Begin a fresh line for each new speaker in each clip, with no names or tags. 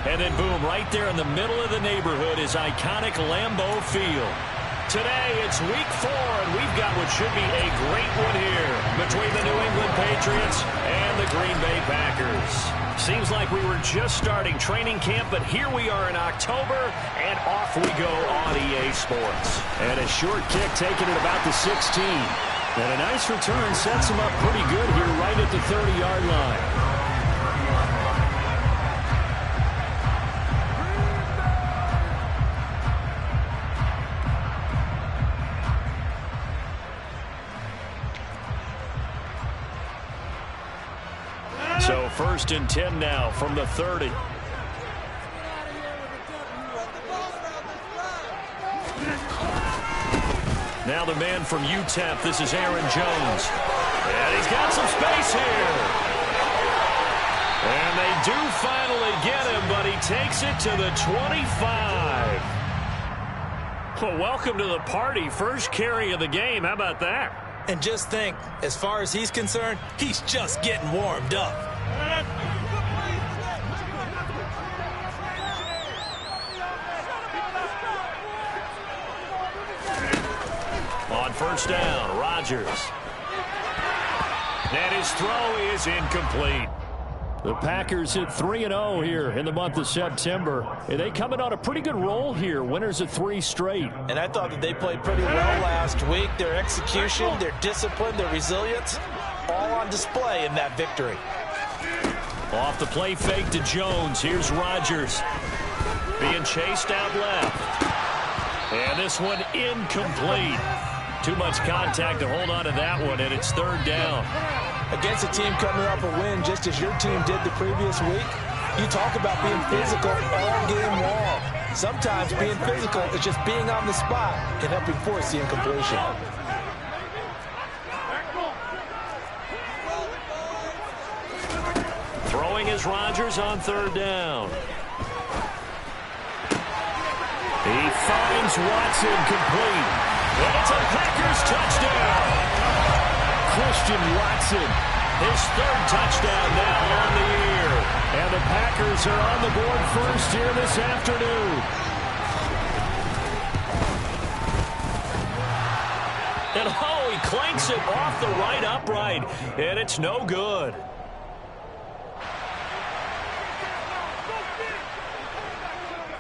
And then, boom, right there in the middle of the neighborhood is iconic Lambeau Field. Today, it's week 4, and we've got what should be a great one here between the New England Patriots and the Green Bay Packers. Seems like we were just starting training camp, but here we are in October, and off we go on EA Sports. And a short kick taken at about the 16. And a nice return sets him up pretty good here right at the 30-yard line. So 1st and 10 now from the 30. Now the man from UTEP, this is Aaron Jones. And he's got some space here. And they do finally get him, but he takes it to the 25. Well, welcome to the party. First carry of the game. How about that?
And just think, as far as he's concerned, he's just getting warmed up.
On 1st down, Rodgers. And his throw is incomplete. The Packers hit 3-0 here in the month of September. And they come in on a pretty good roll here. Winners of 3 straight.
And I thought that they played pretty well last week. Their execution, their discipline, their resilience, all on display in that victory.
Off the play fake to Jones. Here's Rodgers. Being chased out left. And this one incomplete. Too much contact to hold on to that one, and it's 3rd down.
Against a team coming off a win just as your team did the previous week, you talk about being physical all game long. Sometimes being physical is just being on the spot and helping force the incompletion.
Throwing is Rodgers on 3rd down. He finds Watson complete. And it's a Packers touchdown. Christian Watson, his 3rd touchdown now on the year. And the Packers are on the board first here this afternoon. And oh, he clanks it off the right upright. And it's no good.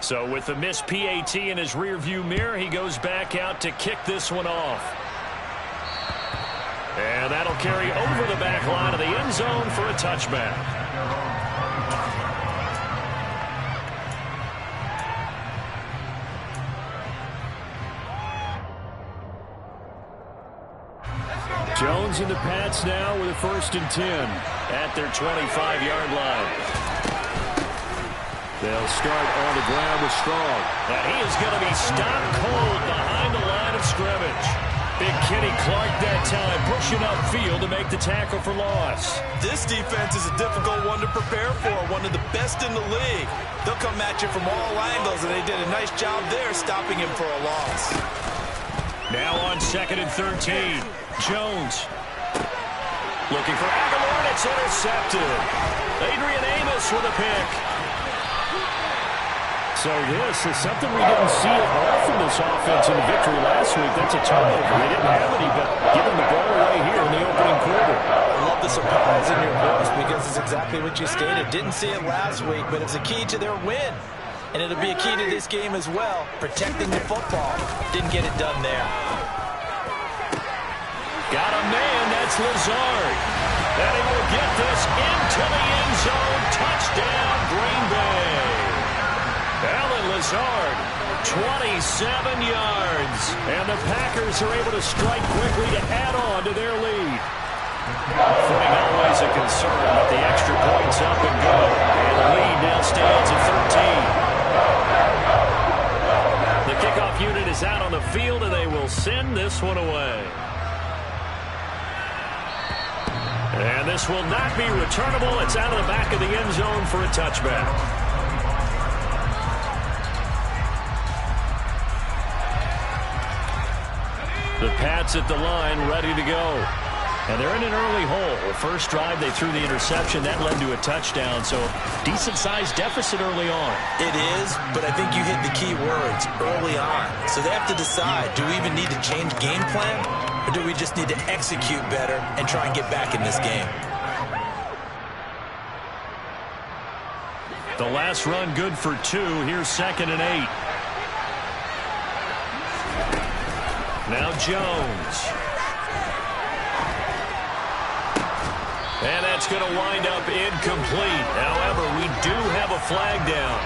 So with the missed PAT in his rearview mirror, he goes back out to kick this one off. And that'll carry over the back line of the end zone for a touchback. Jones and the Pats now with a 1st and 10 at their 25-yard line. They'll start on the ground with Strong. And he is going to be stopped cold behind the line of scrimmage. Big Kenny Clark that time pushing upfield to make the tackle for loss.
This defense is a difficult one to prepare for, one of the best in the league. They'll come at you from all angles, and they did a nice job there stopping him for a loss.
Now on 2nd and 13, Jones. Looking for Aguilar, and it's intercepted. Adrian Amos with a pick. So this is something we didn't see at all from this offense in the victory last week. That's a turnover. They didn't have any, but giving the ball away here in the opening quarter.
I love the surprise in your voice because it's exactly what you stated. Didn't see it last week, but it's a key to their win. And it'll be a key to this game as well, protecting the football. Didn't get it done there.
Got a man, that's Lazard. And he will get this into the end zone. Touchdown, Green Bay. Allen Lazard, 27 yards. And the Packers are able to strike quickly to add on to their lead. Footing always a concern, but the extra points up and go. And the lead now stands at 13. The kickoff unit is out on the field, and they will send this one away. And this will not be returnable. It's out of the back of the end zone for a touchback. The Pats at the line, ready to go. And they're in an early hole. The first drive, they threw the interception. That led to a touchdown, so decent-sized deficit early on.
It is, but I think you hit the key words, early on. So they have to decide, do we even need to change game plan, or do we just need to execute better and try and get back in this game?
The last run good for 2. Here's 2nd and 8. Now Jones. And that's going to wind up incomplete. However, we do have a flag down.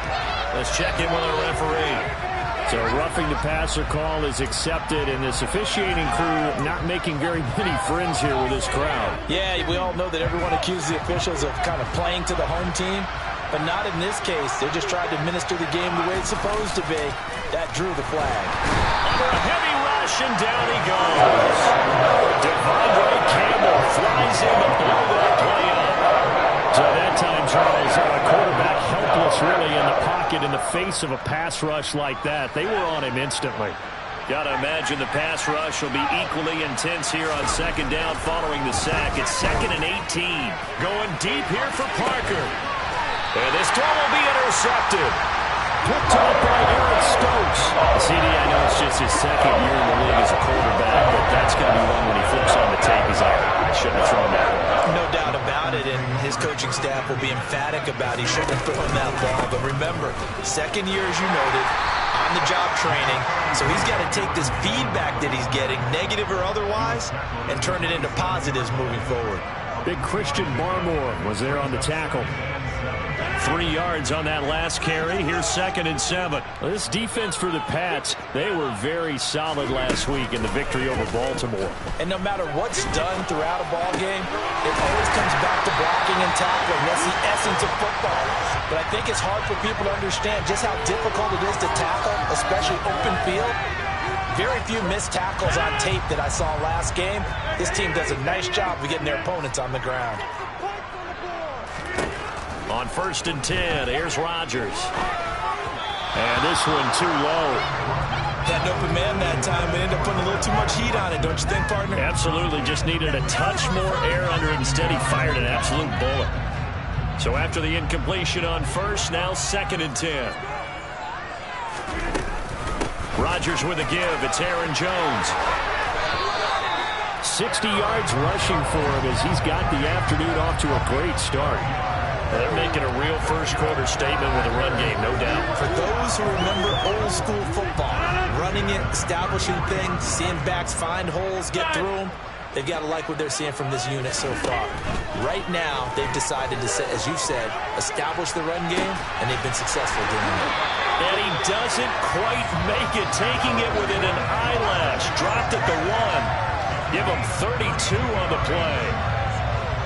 Let's check in with our referee.
So roughing the passer call is accepted, and this officiating crew not making very many friends here with this crowd.
Yeah, we all know that everyone accuses the officials of kind of playing to the home team, but not in this case. They just tried to administer the game the way it's supposed to be. That drew the flag.
Under a heavy rush, and down he goes. Devondre Campbell flies in to blow that play up. So that time, Charles, a quarterback helpless really in the pocket in the face of a pass rush like that. They were on him instantly. Got to imagine the pass rush will be equally intense here on 2nd down following the sack. It's 2nd and 18. Going deep here for Parker. And this throw will be intercepted. Picked up by Eric Stokes. CD, I know it's just his 2nd year in the league as a quarterback, but that's going to be one when he flips on the tape. He's like, I shouldn't have thrown that one.
No doubt about it, and his coaching staff will be emphatic about he shouldn't have thrown that ball. But remember, 2nd year, as you noted, on-the-job training, so he's got to take this feedback that he's getting, negative or otherwise, and turn it into positives moving forward.
Big Christian Barmore was there on the tackle.
3 yards on that last carry. Here's 2nd and 7.
Well, this defense for the Pats, they were very solid last week in the victory over Baltimore.
And no matter what's done throughout a ball game, it always comes back to blocking and tackling. That's the essence of football. But I think it's hard for people to understand just how difficult it is to tackle, especially open field. Very few missed tackles on tape that I saw last game. This team does a nice job of getting their opponents on the ground.
On 1st and 10, here's Rodgers. And this one too low.
Had an open man that time, but ended up putting a little too much heat on it, don't you think, partner?
Absolutely, just needed a touch more air under it. Instead, he fired an absolute bullet. So after the incompletion on 1st, now 2nd and 10. Rodgers with a give. It's Aaron Jones.
60 yards rushing for him as he's got the afternoon off to a great start.
They're making a real first-quarter statement with a run game, no doubt.
For those who remember old-school football, running it, establishing things, seeing backs find holes, get through them, they've got to like what they're seeing from this unit so far. Right now, they've decided to, as you said, establish the run game, and they've been successful doing it.
And he doesn't quite make it, taking it within an eyelash. Dropped at the 1. Give him 32 on the play.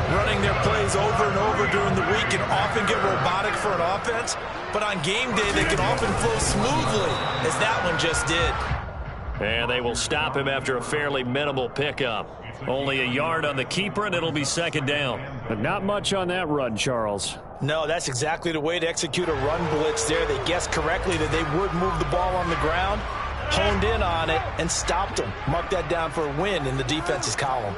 Running their plays over and over during the week can often get robotic for an offense, but on game day they can often flow smoothly, as that one just did.
And they will stop him after a fairly minimal pickup. Only a yard on the keeper, and it'll be 2nd down.
But not much on that run, Charles.
No, that's exactly the way to execute a run blitz there. They guessed correctly that they would move the ball on the ground, honed in on it, and stopped them. Mark that down for a win in the defense's column.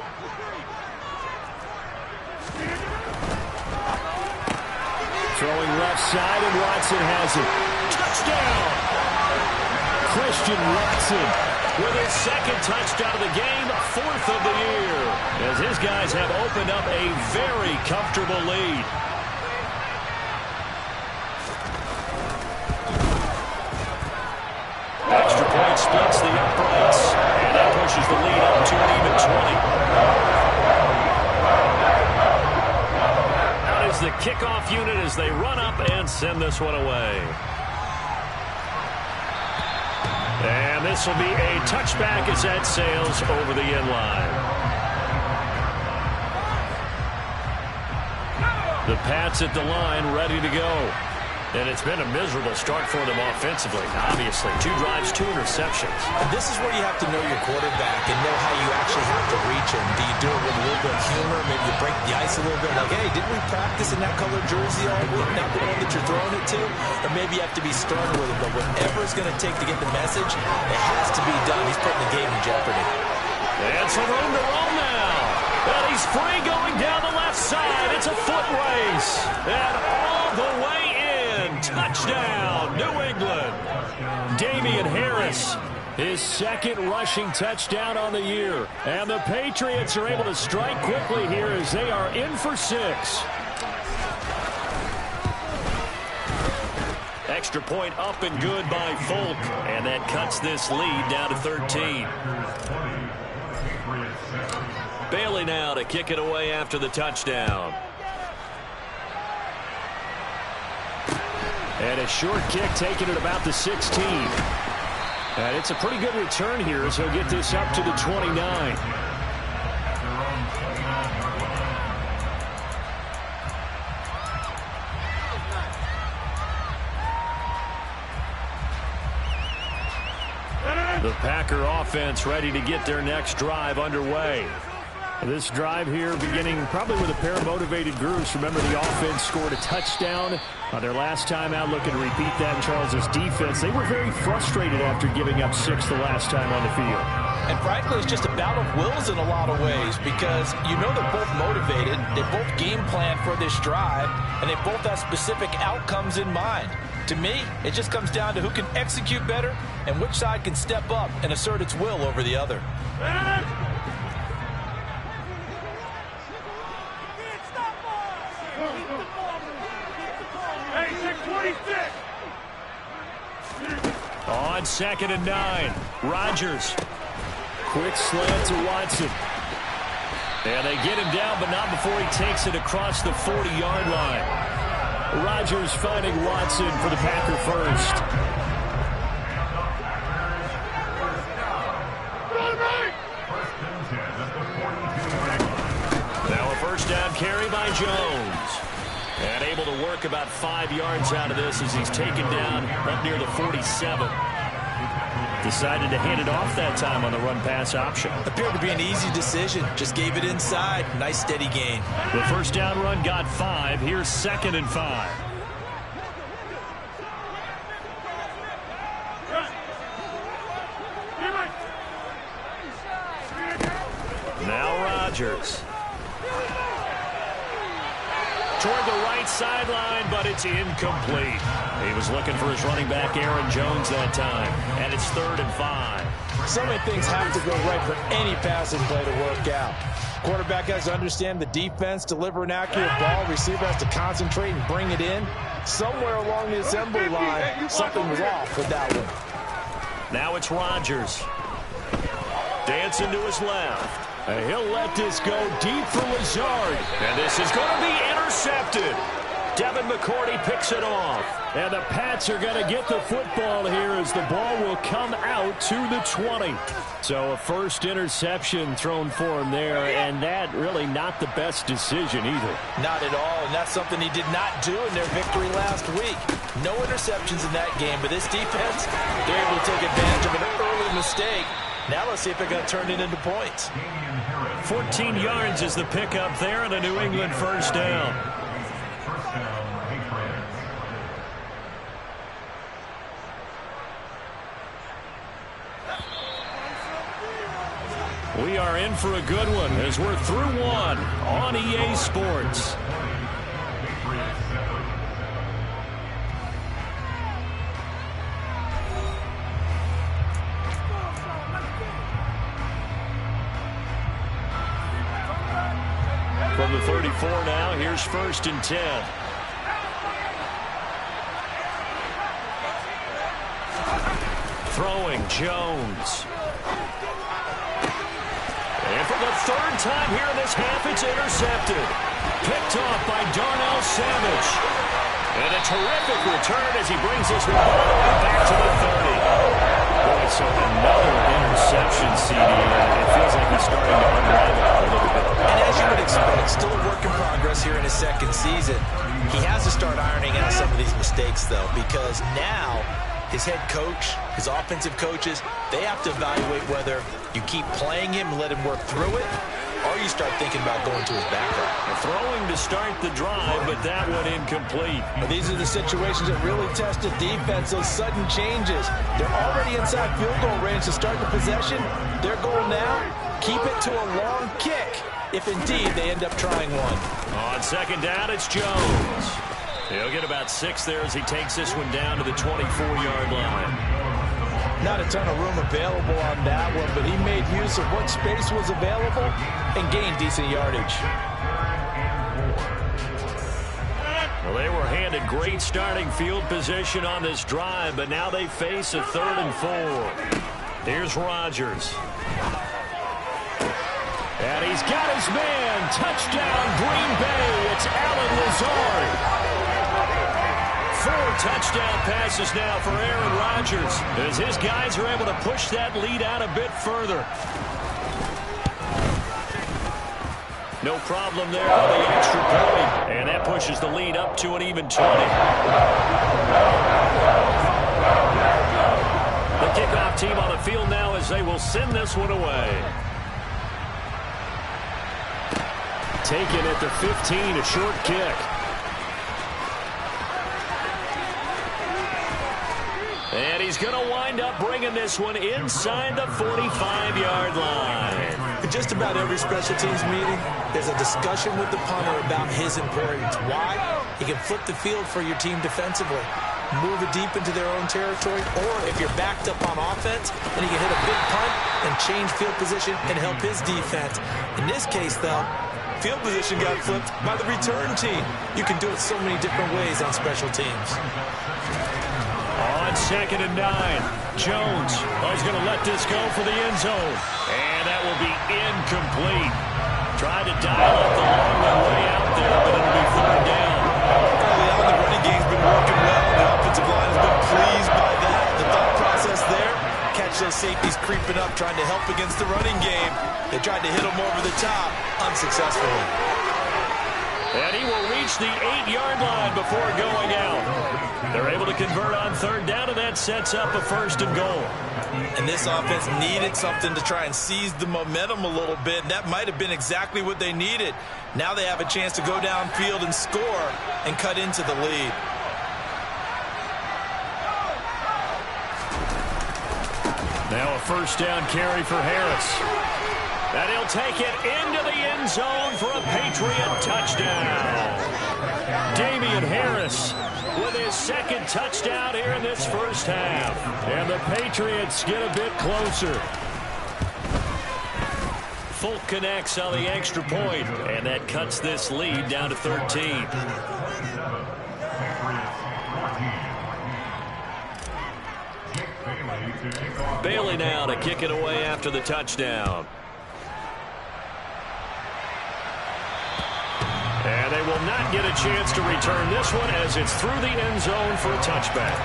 Throwing left side, and Watson has it.
Touchdown!
Christian Watson
with his 2nd touchdown of the game, 4th of the year, as his guys have opened up a very comfortable lead. Extra point splits the uprights, and that pushes the lead up to an even 20. The kickoff unit as they run up and send this one away. And this will be a touchback as that sails over the end line. The Pats at the line ready to go. And it's been a miserable start for them offensively, obviously. 2 drives, 2 interceptions.
This is where you have to know your quarterback and know how you actually have to reach him. Do you do it with a little bit of humor? Maybe you break the ice a little bit. Like, hey, didn't we practice in that colored jersey all week? Not the one that you're throwing it to? Or maybe you have to be stern with him. But whatever it's going to take to get the message, it has to be done. He's putting the game in jeopardy.
And some room to roll now. And he's free going down the left side. It's a foot race. And all the way in. Touchdown, New England. Damien Harris, his second rushing touchdown on the year. And the Patriots are able to strike quickly here as they are in for 6. Extra point up and good by Folk. And that cuts this lead down to 13. Bailey now to kick it away after the touchdown. And a short kick taken at about the 16. And it's a pretty good return here as he'll get this up to the 29. The Packer offense ready to get their next drive underway. This drive here beginning probably with a pair of motivated groups. Remember, the offense scored a touchdown their last time out. Looking to repeat that in Charles's defense. They were very frustrated after giving up 6 the last time on the field.
And frankly, it's just a battle of wills in a lot of ways because you know they're both motivated. They both game plan for this drive, and they both have specific outcomes in mind. To me, it just comes down to who can execute better and which side can step up and assert its will over the other.
On 2nd and 9, Rodgers. Quick slant to Watson. And they get him down, but not before he takes it across the 40-yard line. Rodgers finding Watson for the Packer first. Now a first down carry by Jones. And able to work about 5 yards out of this as he's taken down up near the 47. Decided to hand it off that time on the run-pass option.
Appeared to be an easy decision. Just gave it inside. Nice steady gain.
The first down run got 5. Here's 2nd and 5. Now Rodgers. Toward the right sideline, but it's incomplete. He was looking for his running back, Aaron Jones, that time. And it's 3rd and 5.
So many things have to go right for any passing play to work out. Quarterback has to understand the defense, deliver an accurate ball. Receiver has to concentrate and bring it in. Somewhere along the assembly line, something was off with that one.
Now it's Rodgers. Dancing to his left. And he'll let this go deep for Lazard. And this is going to be intercepted. Devin McCourty picks it off. And the Pats are going to get the football here as the ball will come out to the 20. So a first interception thrown for him there, and that really not the best decision either.
Not at all, and that's something he did not do in their victory last week. No interceptions in that game, but this defense, they're able to take advantage of an early mistake. Now let's see if they're going to turn it into points.
14 yards is the pickup there and a New England first down. We are in for a good one as we're through one on EA Sports. From the 34 now, here's 1st and 10. Throwing Jones. And for the 3rd time here in this half, it's intercepted. Picked off by Darnell Savage. And a terrific return as he brings this one all the way back to the 30. Boy, so another interception, CD. It feels like he's starting to unravel a little bit.
And as you would expect, still a work in progress here in his 2nd season. He has to start ironing out some of these mistakes, though, because now his head coach, his offensive coaches, they have to evaluate whether you keep playing him and let him work through it, or you start thinking about going to his backup.
Throwing to start the drive, but that one incomplete.
Well, these are the situations that really test the defense, those sudden changes. They're already inside field goal range to start the possession. Their goal now, keep it to a long kick. if indeed they end up trying one.
On second down, it's Jones. He'll get about 6 there as he takes this one down to the 24-yard line.
Not a ton of room available on that one, but he made use of what space was available and gained decent yardage.
Well, they were handed great starting field position on this drive, but now they face a 3rd and 4. Here's Rodgers. And he's got his man. Touchdown, Green Bay. It's Allen Lazard. 4 touchdown passes now for Aaron Rodgers as his guys are able to push that lead out a bit further. No problem there on the extra point, and that pushes the lead up to an even 20. The kickoff team on the field now as they will send this one away. Taken at the 15, a short kick. And he's going to wind up bringing this one inside the 45-yard line.
In just about every special teams meeting, there's a discussion with the punter about his importance. Why? He can flip the field for your team defensively, move it deep into their own territory, or if you're backed up on offense, then he can hit a big punt and change field position and help his defense. In this case, though, field position got flipped by the return team. You can do it so many different ways on special teams.
On 2nd and 9, Jones is going to let this go for the end zone. And that will be incomplete. Tried to dial up the long way out there, but it'll be 3rd down.
Early on, the running game's been working well. The offensive line has been pleased by that. The thought process there, catch those safeties creeping up, trying to help against the running game. They tried to hit them over the top, unsuccessfully.
And he will reach the 8-yard line before going out. They're able to convert on 3rd down, and that sets up a 1st and goal.
And this offense needed something to try and seize the momentum a little bit. That might have been exactly what they needed. Now they have a chance to go downfield and score and cut into the lead.
Now a 1st down carry for Harris. And he'll take it into the end zone for a Patriot touchdown. Damian Harris with his 2nd touchdown here in this first half. And the Patriots get a bit closer. Folk connects on the extra point, and that cuts this lead down to 13. Bailey now to kick it away after the touchdown. And they will not get a chance to return this one as it's through the end zone for a touchback.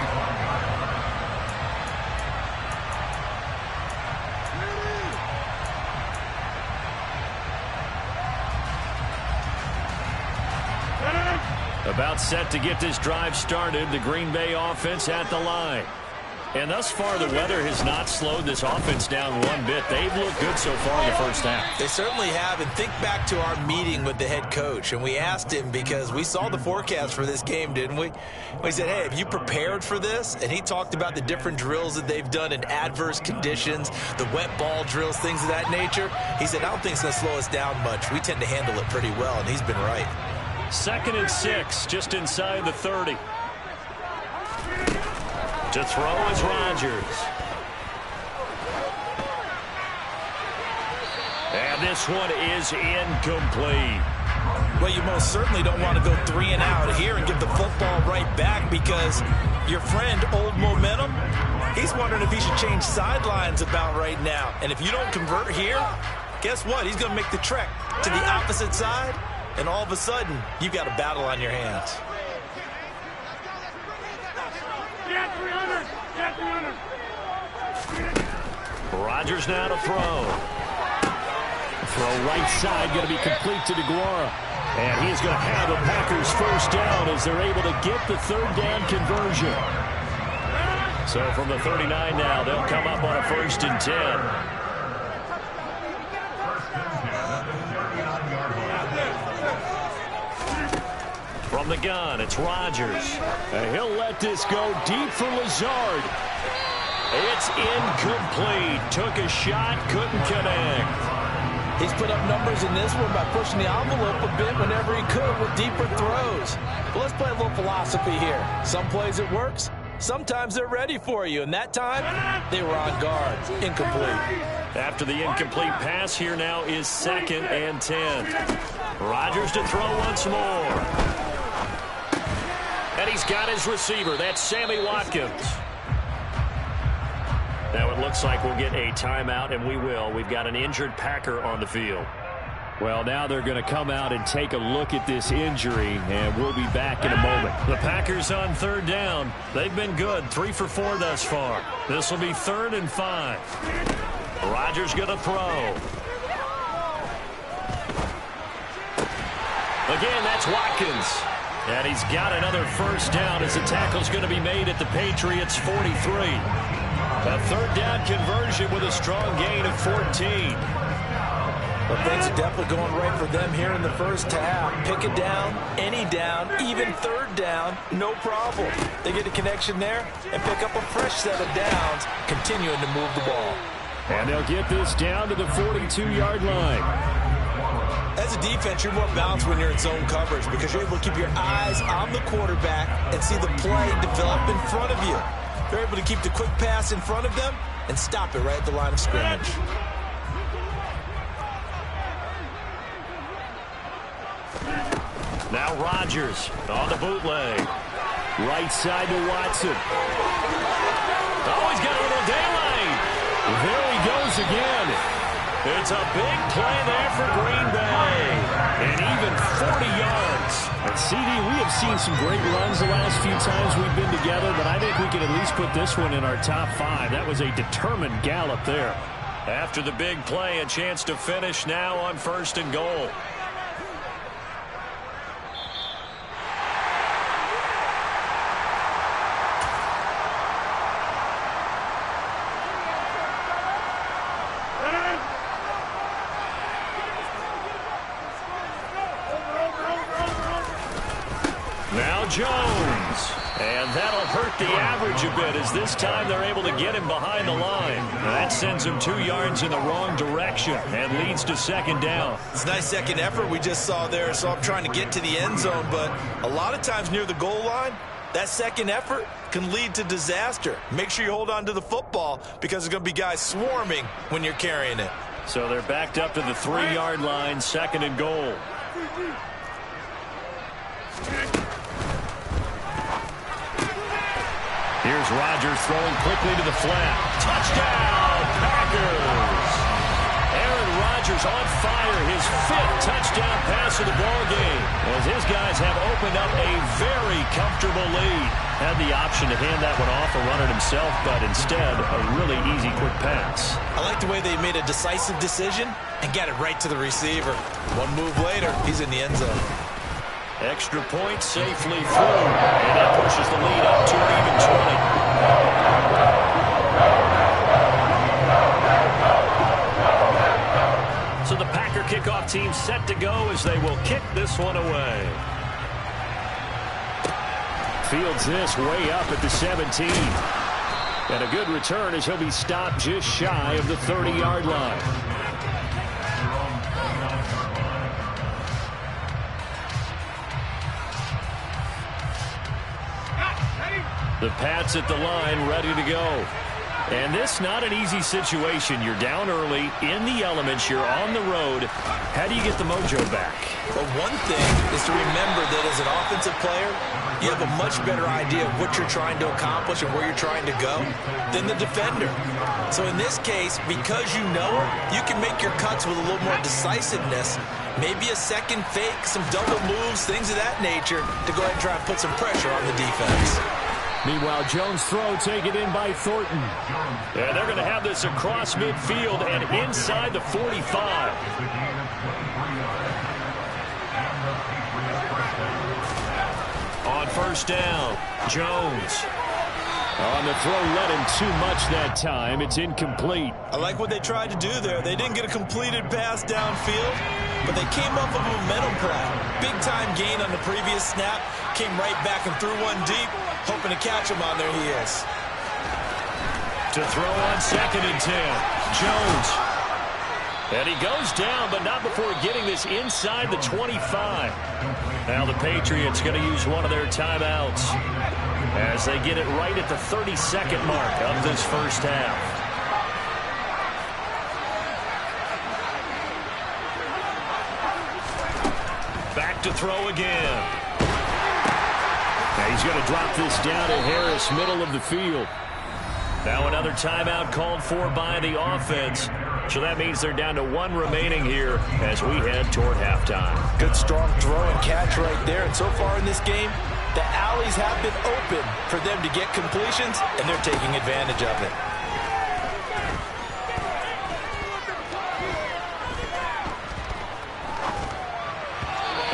About set to get this drive started, the Green Bay offense at the line. And thus far, the weather has not slowed this offense down one bit. They've looked good so far in the first half.
They certainly have. And think back to our meeting with the head coach. And we asked him, because we saw the forecast for this game, didn't we? We said, hey, have you prepared for this? And he talked about the different drills that they've done in adverse conditions, the wet ball drills, things of that nature. He said, I don't think it's going to slow us down much. We tend to handle it pretty well, and he's been right.
2nd and 6, just inside the 30. To throw is Rodgers. And this one is incomplete.
Well, you most certainly don't want to go 3 and out here and give the football right back, because your friend, Old Momentum, he's wondering if he should change sidelines about right now. And if you don't convert here, guess what? He's going to make the trek to the opposite side, and all of a sudden, you've got a battle on your hands.
Rodgers now to throw. Throw right side, going to be complete to DeGuara. And he's going to have the Packers 1st down as they're able to get the 3rd down conversion. So from the 39 now, they'll come up on a 1st and 10. From the gun, it's Rodgers. And he'll let this go deep for Lazard. It's incomplete. Took a shot, couldn't connect.
He's put up numbers in this one by pushing the envelope a bit whenever he could with deeper throws. But let's play a little philosophy here. Some plays it works. Sometimes they're ready for you, and that time, they were on guard. Incomplete.
After the incomplete pass, here now is 2nd and 10. Rodgers to throw once more. And he's got his receiver. That's Sammy Watkins. Now it looks like we'll get a timeout, and we will. We've got an injured Packer on the field.
Well, now they're going to come out and take a look at this injury, and we'll be back in a moment.
The Packers on 3rd down. They've been good, 3 for 4 thus far. This will be 3rd and 5. Rodgers going to throw. Again, that's Watkins. And he's got another first down as the tackle's going to be made at the Patriots' 43. A 3rd down conversion with a strong gain of 14.
Well, things are definitely going right for them here in the first half. Pick it down, any down, even 3rd down, no problem. They get a connection there and pick up a fresh set of downs, continuing to move the ball.
And they'll get this down to the 42-yard line.
As a defense, you're more balanced when you're in zone coverage because you're able to keep your eyes on the quarterback and see the play develop in front of you. They're able to keep the quick pass in front of them and stop it right at the line of scrimmage.
Now Rodgers on the bootleg.
Right side to Watson.
Oh, he's got a little daylight.
There he goes again.
It's a big play there for Green Bay. And even 40 yards.
And CD, we have seen some great runs the last few times we've been together, but I think we can at least put this one in our top 5. That was a determined gallop there.
After the big play, a chance to finish now on 1st and goal. Jones. And that'll hurt the average a bit as this time they're able to get him behind the line. That sends him 2 yards in the wrong direction and leads to 2nd down.
It's a nice second effort we just saw there, so I'm trying to get to the end zone, but a lot of times near the goal line, that second effort can lead to disaster. Make sure you hold on to the football because there's going to be guys swarming when you're carrying it.
So they're backed up to the 3-yard line, 2nd and goal. Here's Rodgers throwing quickly to the flat. Touchdown, Packers! Aaron Rodgers on fire, his 5th touchdown pass of the ball game. As his guys have opened up a very comfortable lead. Had the option to hand that one off or run it himself, but instead, a really easy quick pass.
I like the way they made a decisive decision and got it right to the receiver. One move later, he's in the end zone.
Extra point safely through, and that pushes the lead up to an even 20. So the Packer kickoff team set to go as they will kick this one away.
Fields this way up at the 17. And a good return as he'll be stopped just shy of the 30-yard line.
The Pats at the line, ready to go. And this not an easy situation. You're down early, in the elements, you're on the road. How do you get the mojo back?
Well, one thing is to remember that as an offensive player, you have a much better idea of what you're trying to accomplish and where you're trying to go than the defender. So in this case, because you know it, you can make your cuts with a little more decisiveness. Maybe a second fake, some double moves, things of that nature to go ahead and try and put some pressure on the defense.
Meanwhile, Jones' throw taken in by Thornton.
Yeah, they're going to have this across midfield and inside the 45. On 1st down, Jones.
On the throw, led him too much that time. It's incomplete.
I like what they tried to do there. They didn't get a completed pass downfield, but they came up with a momentum play. Big-time gain on the previous snap. Came right back and threw one deep, hoping to catch him on there. He is.
To throw on 2nd and 10, Jones. And he goes down, but not before getting this inside the 25. Now the Patriots going to use one of their timeouts as they get it right at the 32nd mark of this first half. Back to throw again.
Now he's going to drop this down to Harris, middle of the field.
Now another timeout called for by the offense. So that means they're down to one remaining here as we head toward halftime.
Good strong throw and catch right there. And so far in this game, the alleys have been open for them to get completions, and they're taking advantage of it.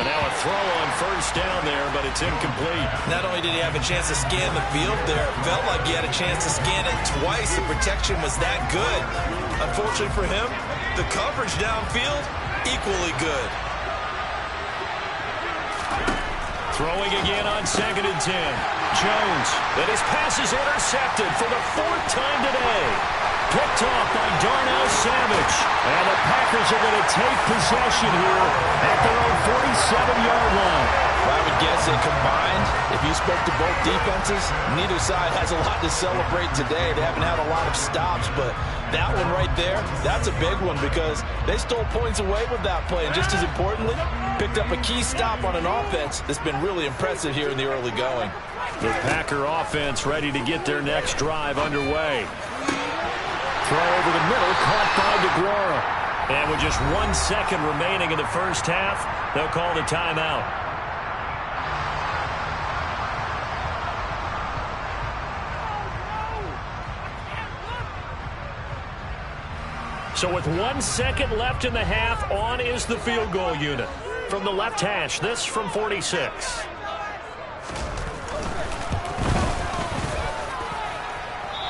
And now a throw on first down there, but it's incomplete.
Not only did he have a chance to scan the field there, it felt like he had a chance to scan it twice. The protection was that good. Unfortunately for him, the coverage downfield, equally good.
Throwing again on 2nd and 10. Jones, and his pass is intercepted for the 4th time today. Picked off by Darnell Savage. And the Packers are going to take possession here at their own 47-yard line.
I would guess they combined. If you spoke to both defenses, neither side has a lot to celebrate today. They haven't had a lot of stops, but that one right there, that's a big one because they stole points away with that play. And just as importantly, picked up a key stop on an offense that's been really impressive here in the early going.
The Packer offense ready to get their next drive underway. Throw over the middle, caught by DeGuara. And with just 1 second remaining in the first half, they'll call the timeout. So with 1 second left in the half, on is the field goal unit. From the left hash, this from 46.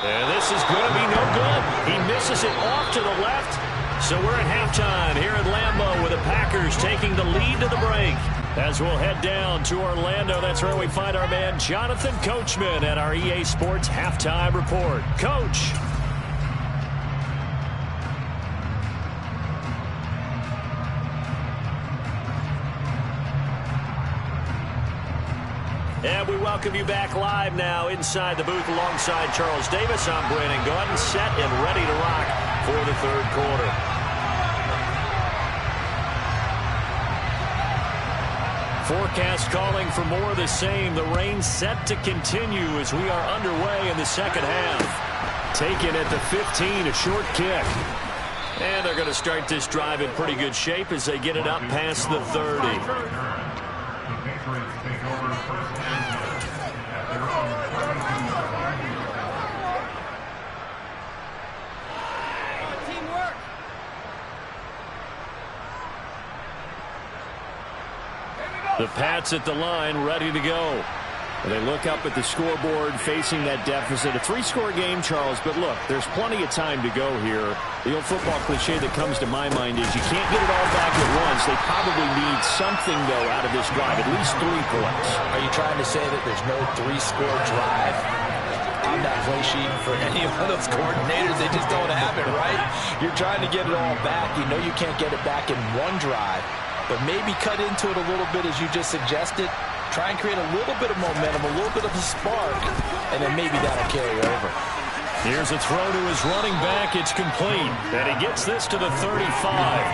And this is going to be no good. He misses it off to the left. So we're at halftime here at Lambeau with the Packers taking the lead to the break. As we'll head down to Orlando, that's where we find our man Jonathan Coachman at our EA Sports Halftime Report. Coach. And we welcome you back live now inside the booth alongside Charles Davis. I'm Brandon Gaudin, set and ready to rock for the third quarter. Forecast calling for more of the same. The rain set to continue as we are underway in the second half. Taken at the 15, a short kick. And they're going to start this drive in pretty good shape as they get it up past the 30. The Pats at the line, ready to go. And they look up at the scoreboard, facing that deficit. A 3-score game, Charles, but look, there's plenty of time to go here. The old football cliche that comes to my mind is you can't get it all back at once. They probably need something, though, out of this drive, at least 3 points.
Are you trying to say that there's no 3-score drive on that play sheet for any of those coordinators? They just don't have it, right? You're trying to get it all back. You know you can't get it back in one drive. But maybe cut into it a little bit as you just suggested. Try and create a little bit of momentum, a little bit of a spark, and then maybe that'll carry over.
Here's a throw to his running back. It's complete. And he gets this to the 35.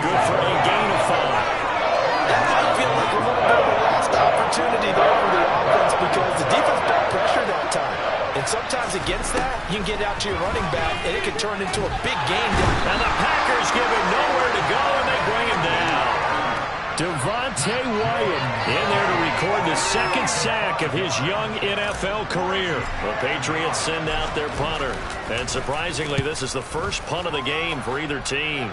Good for a gain of 5.
That might feel like a little bit of a lost opportunity there for the offense because the defense got pressure that time. And sometimes against that, you can get out to your running back, and it can turn into a big gain.
And the Packers give him nowhere to go, and they bring him down. Devontae Wyatt in there to record the 2nd sack of his young NFL career. The Patriots send out their punter. And surprisingly, this is the first punt of the game for either team.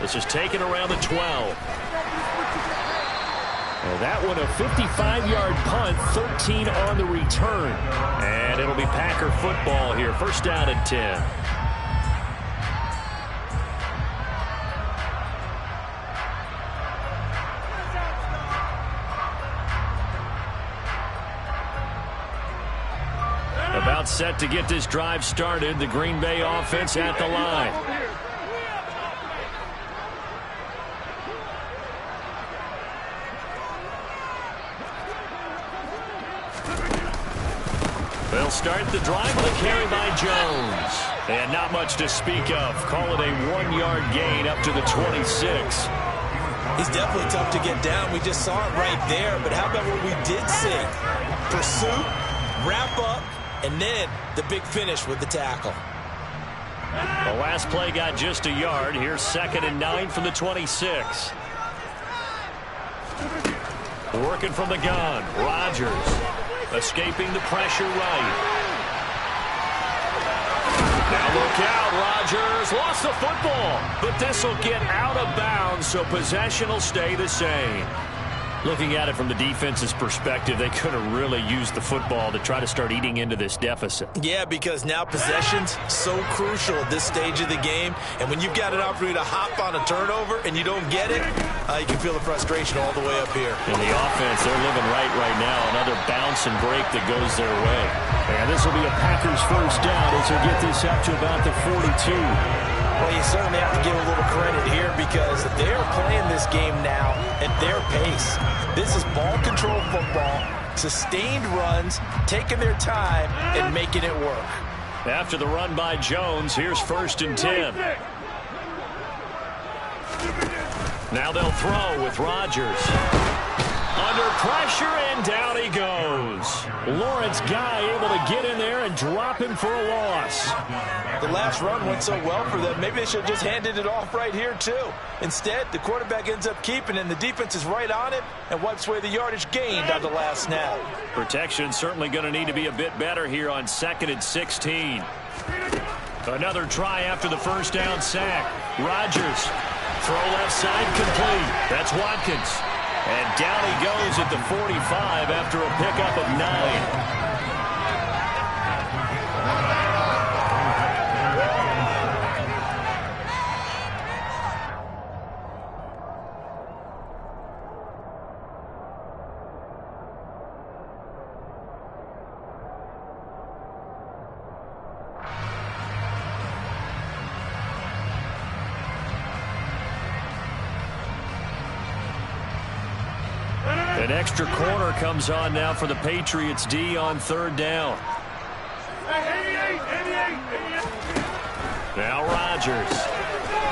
This is taken around the 12. Well, that one a 55-yard punt, 13 on the return. And it'll be Packer football here. First down and 10. About set to get this drive started. The Green Bay offense at the line. They'll start the drive with a carry by Jones. And not much to speak of. Call it a 1-yard gain up to the 26.
He's definitely tough to get down. We just saw it right there. But how about what we did see? Pursuit, wrap up, and then the big finish with the tackle.
The last play got just a yard. Here's 2nd and 9 from the 26. Working from the gun. Rodgers escaping the pressure right. Now look out. Rodgers lost the football. But this will get out of bounds, so possession will stay the same. Looking at it from the defense's perspective, they could have really used the football to try to start eating into this deficit.
Yeah, because now possession's so crucial at this stage of the game. And when you've got an opportunity to hop on a turnover and you don't get it, you can feel the frustration all the way up here.
And the offense, they're living right now. Another bounce and break that goes their way.
And this will be a Packers first down as they get this up to about the 42.
Well, you certainly have to give a little credit here because they're playing this game now at their pace. This is ball control football, sustained runs, taking their time and making it work.
After the run by Jones, here's 1st and 10. Now they'll throw with Rodgers. Under pressure, and down he goes.
Lawrence Guy able to get in there and drop him for a loss.
The last run went so well for them. Maybe they should have just handed it off right here, too. Instead, the quarterback ends up keeping it, and the defense is right on it and wipes away the yardage gained on the last snap.
Protection certainly going to need to be a bit better here on 2nd and 16. Another try after the first down sack. Rodgers, throw left side complete. That's Watkins. And down he goes at the 45 after a pickup of 9. An extra corner comes on now for the Patriots D on 3rd down. Now Rodgers.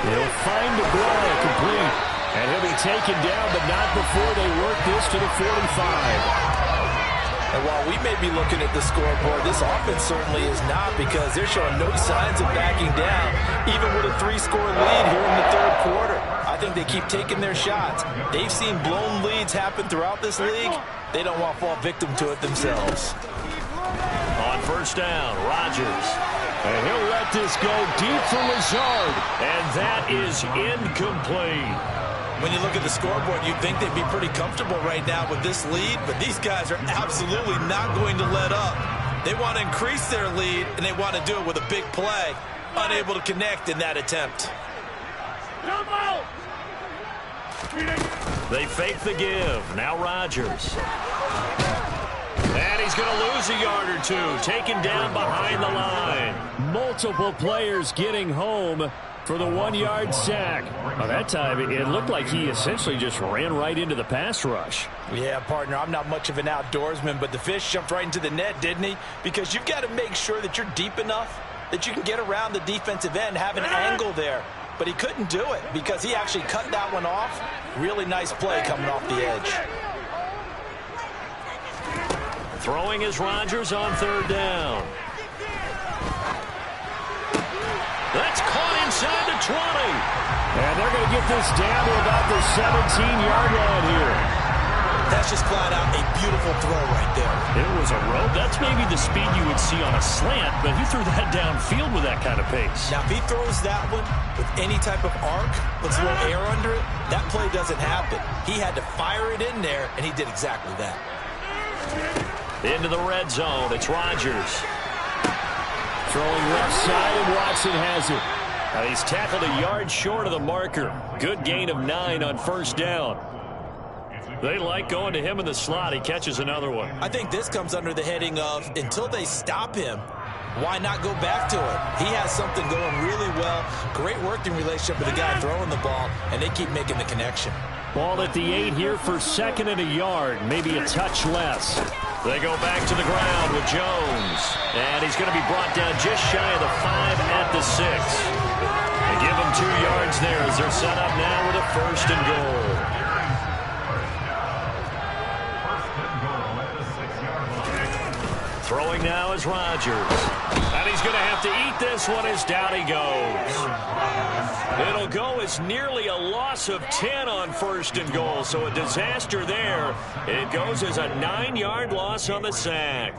He'll find McGuire complete. And he'll be taken down, but not before they work this to the 45.
And while we may be looking at the scoreboard, this offense certainly is not because they're showing no signs of backing down, even with a 3-score lead here in the 3rd quarter. I think they keep taking their shots. They've seen blown leads happen throughout this league. They don't want to fall victim to it themselves.
On 1st down, Rodgers.
And he'll let this go deep for Lazard.
And that is incomplete.
When you look at the scoreboard, you'd think they'd be pretty comfortable right now with this lead, but these guys are absolutely not going to let up. They want to increase their lead, and they want to do it with a big play. Unable to connect in that attempt.
They fake the give. Now Rodgers. And he's going to lose a yard or two. Taken down behind the line.
Multiple players getting home for the 1-yard sack. Well, that time, it looked like he essentially just ran right into the pass rush.
Yeah, partner, I'm not much of an outdoorsman, but the fish jumped right into the net, didn't he? Because you've got to make sure that you're deep enough that you can get around the defensive end, have an angle there. But he couldn't do it because he actually cut that one off. Really nice play coming off the edge.
Throwing is Rodgers on 3rd down. That's caught inside the 20.
And they're going to get this down to about the 17-yard line here.
That's just flat out a beautiful throw right there.
It was a rope. That's maybe the speed you would see on a slant, but he threw that downfield with that kind of pace.
Now, if he throws that one with any type of arc, puts a little air under it, that play doesn't happen. He had to fire it in there, and he did exactly that.
Into the red zone. It's Rodgers.
Throwing left side, and Watson has it.
He's tackled a yard short of the marker. Good gain of 9 on 1st down. They like going to him in the slot. He catches another one.
I think this comes under the heading of until they stop him, why not go back to it? He has something going really well. Great working relationship with the guy throwing the ball, and they keep making the connection.
Ball at the 8 here for 2nd and a yard, maybe a touch less.
They go back to the ground with Jones. And he's going to be brought down just shy of the 5 at the 6. They give him 2 yards there as they're set up now with a 1st and goal. Throwing now is Rodgers. And he's going to have to eat this one as down he goes. It'll go as nearly a loss of 10 on 1st and goal. So a disaster there. It goes as a 9-yard loss on the sack.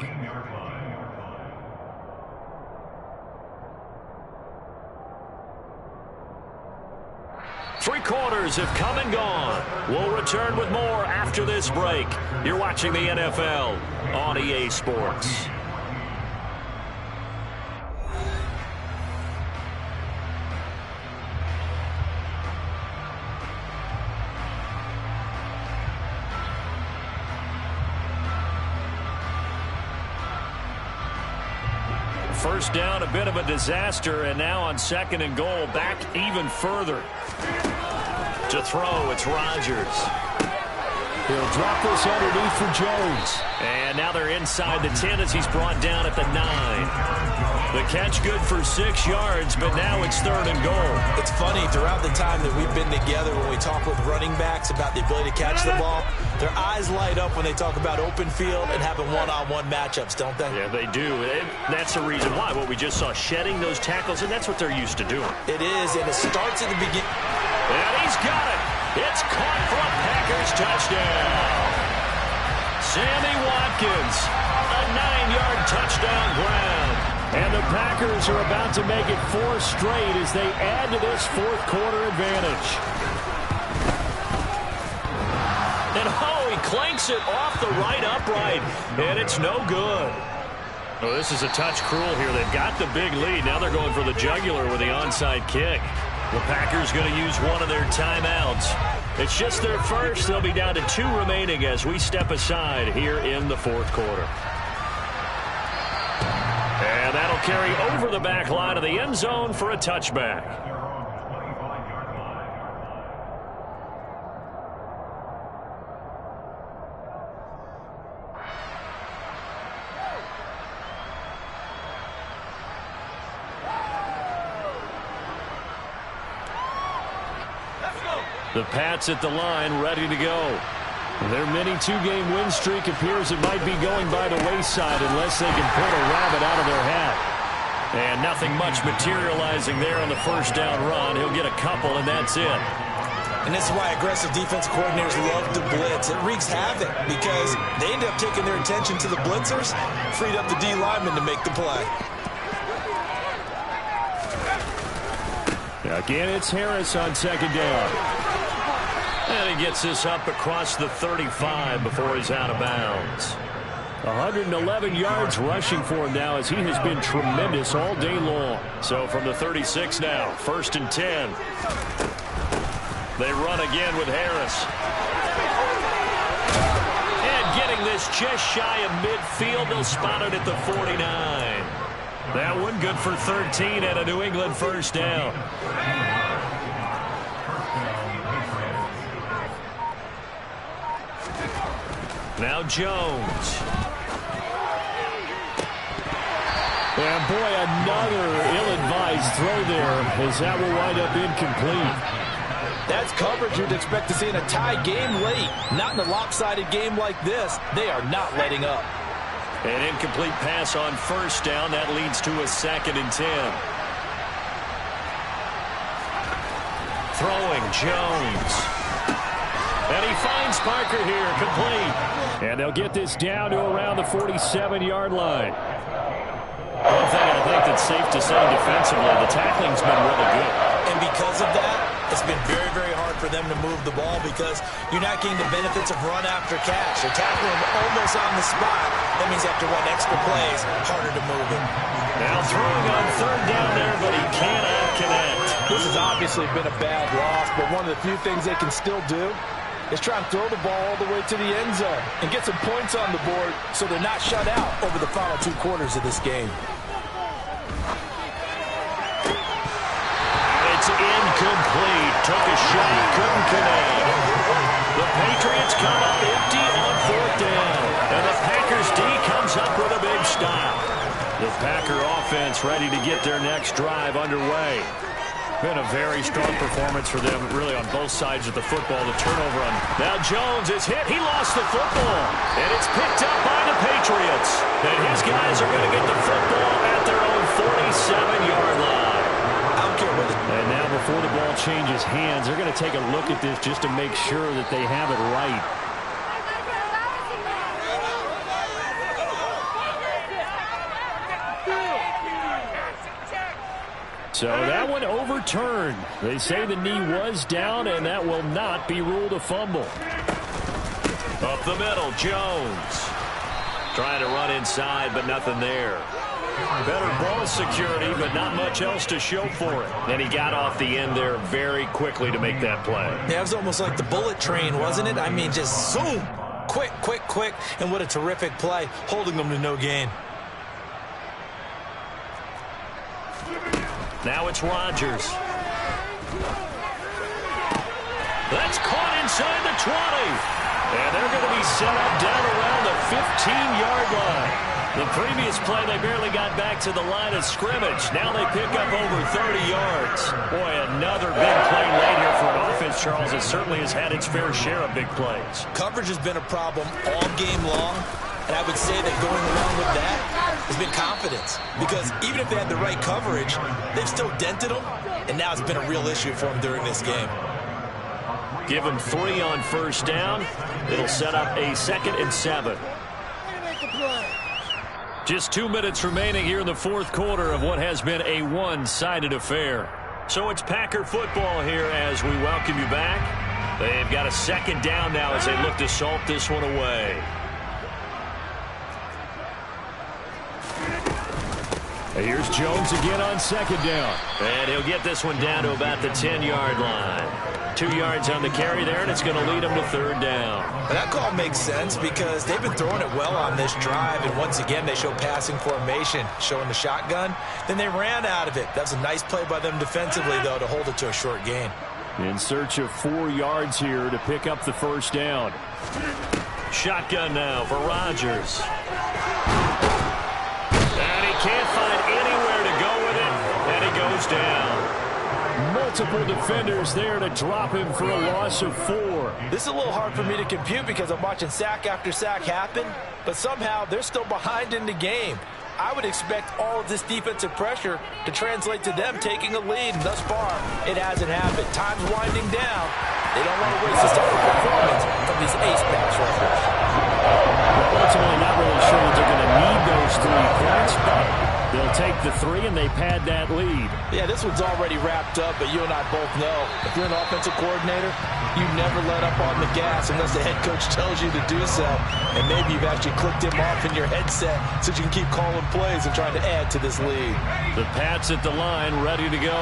Three quarters have come and gone. We'll return with more after this break. You're watching the NFL on EA Sports. First down, a bit of a disaster, and now on 2nd and goal, back even further. To throw, it's Rodgers.
He'll drop this underneath for Jones.
And now they're inside the 10 as he's brought down at the 9. The catch good for 6 yards, but now it's 3rd and goal.
It's funny, throughout the time that we've been together, when we talk with running backs about the ability to catch the ball, their eyes light up when they talk about open field and having one-on-one matchups, don't they?
Yeah, they do. And that's the reason why. What we just saw, shedding those tackles, and that's what they're used to doing.
It is, and it starts at the beginning.
And he's got it. It's caught for a Packers touchdown. Sammy Watkins, a 9-yard touchdown grab.
And the Packers are about to make it 4 straight as they add to this 4th quarter advantage.
And he clanks it off the right upright, and it's no good. Oh, this is a touch cruel here. They've got the big lead. Now they're going for the jugular with the onside kick. The Packers going to use one of their timeouts. It's just their first. They'll be down to 2 remaining as we step aside here in the 4th quarter. And that'll carry over the back line of the end zone for a touchback. The Pats at the line, ready to go.
Their mini 2-game win streak appears it might be going by the wayside unless they can pull a rabbit out of their hat.
And nothing much materializing there on the first down run. He'll get a couple, and that's it.
And this is why aggressive defensive coordinators love to blitz. It wreaks havoc because they end up taking their attention to the blitzers, freed up the D lineman to make the play.
Again, it's Harris on 2nd down.
And he gets this up across the 35 before he's out of bounds.
111 yards rushing for him now as he has been tremendous all day long.
So from the 36 now, 1st and 10. They run again with Harris. And getting this just shy of midfield, they'll spot it at the 49. That one good for 13 and a New England first down. Now Jones.
And boy, another ill-advised throw there as that will wind up incomplete.
That's coverage you'd expect to see in a tie game late. Not in a lopsided game like this. They are not letting up.
An incomplete pass on first down. That leads to a 2nd and 10. Throwing Jones. And he finds Parker here, complete.
And they'll get this down to around the 47-yard line.
One thing I think that's safe to say defensively, the tackling's been really good.
And because of that, it's been very, very hard for them to move the ball because you're not getting the benefits of run after catch. They're tackling him almost on the spot. That means after one extra plays, harder to move him.
Now throwing on 3rd down there, but he cannot connect.
This has obviously been a bad loss, but one of the few things they can still do is try and throw the ball all the way to the end zone and get some points on the board so they're not shut out over the final 2 quarters of this game.
It's incomplete. Took a shot, couldn't connect. The Patriots come up empty on 4th down. And the Packers stop. The Packer offense ready to get their next drive underway. Been a very strong performance for them, really, on both sides of the football. The turnover on... Now Jones is hit. He lost the football. And it's picked up by the Patriots. And his guys are going to get the football at their own 47-yard line.
I don't care what it...
And now before the ball changes hands, they're going to take a look at this just to make sure that they have it right. So that one overturned. They say the knee was down, and that will not be ruled a fumble.
Up the middle, Jones. Trying to run inside, but nothing there. Better ball security, but not much else to show for it. And he got off the end there very quickly to make that play.
Yeah, it was almost like the bullet train, wasn't it? I mean, just zoom. Quick, quick, quick. And what a terrific play, holding them to no gain.
Now it's Rodgers. That's caught inside the 20. And they're going to be set up down around the 15-yard line. The previous play, they barely got back to the line of scrimmage. Now they pick up over 30 yards. Boy, another big play late here for an offense, Charles, that certainly has had its fair share of big plays.
Coverage has been a problem all game long. And I would say that going along with that has been confidence. Because even if they had the right coverage, they've still dented them. And now it's been a real issue for them during this game.
Give them 3 on first down. It'll set up a 2nd and 7. Just 2 minutes remaining here in the fourth quarter of what has been a one-sided affair. So it's Packer football here as we welcome you back. They've got a 2nd down now as they look to salt this one away.
Here's Jones again on 2nd down.
And he'll get this one down to about the 10-yard line. 2 yards on the carry there, and it's going to lead him to 3rd down.
And that call makes sense because they've been throwing it well on this drive, and once again they show passing formation, showing the shotgun. Then they ran out of it. That was a nice play by them defensively, though, to hold it to a short gain.
In search of 4 yards here to pick up the 1st down.
Shotgun now for Rodgers. And he can't find anywhere to go with it, and he goes down.
Multiple defenders there to drop him for a loss of 4.
This is a little hard for me to compute because I'm watching sack after sack happen, but somehow they're still behind in the game. I would expect all of this defensive pressure to translate to them taking a lead, and thus far, it hasn't happened. Time's winding down. They don't want to waste this type of performance from these ace pass rushers.
Ultimately, not really sure that they're going to need those 3 points, but they'll take the 3 and they pad that lead.
Yeah, this one's already wrapped up, but you and I both know if you're an offensive coordinator, you never let up on the gas unless the head coach tells you to do so. And maybe you've actually clicked him off in your headset so you can keep calling plays and trying to add to this lead.
The Pats at the line, ready to go.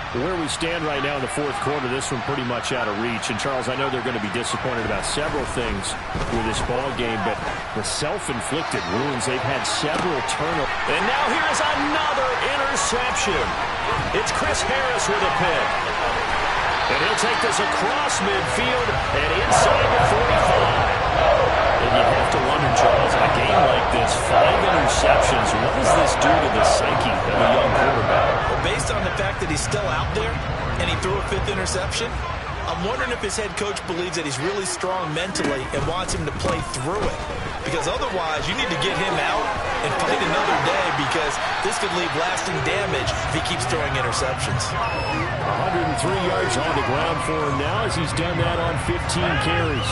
Where we stand right now in the fourth quarter, this one pretty much out of reach. And, Charles, I know they're going to be disappointed about several things with this ball game, but the self-inflicted wounds, they've had several turnovers.
And now here's another interception. It's Chris Harris with a pick. And he'll take this across midfield and inside the 45. And you have to wonder, Charles, in a game like this, 5 interceptions, what does this do to the psyche of a young quarterback?
Well, based on the fact that he's still out there and he threw a 5th interception, I'm wondering if his head coach believes that he's really strong mentally and wants him to play through it. Because otherwise, you need to get him out and fight another day because this could leave lasting damage if he keeps throwing interceptions.
103 yards on the ground for him now as he's done that on 15 carries.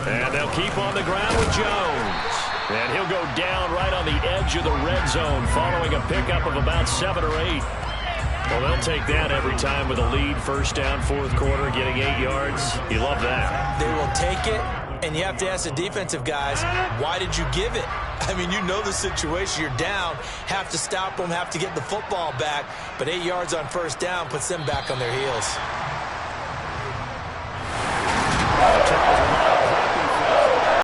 And they'll keep on the ground with Jones. And he'll go down right on the edge of the red zone following a pickup of about 7 or 8. Well, they'll take that every time with a lead. First down, fourth quarter, getting 8 yards. You love that.
They will take it, and you have to ask the defensive guys, why did you give it? I mean, you know the situation. You're down, have to stop them, have to get the football back, but 8 yards on first down puts them back on their heels.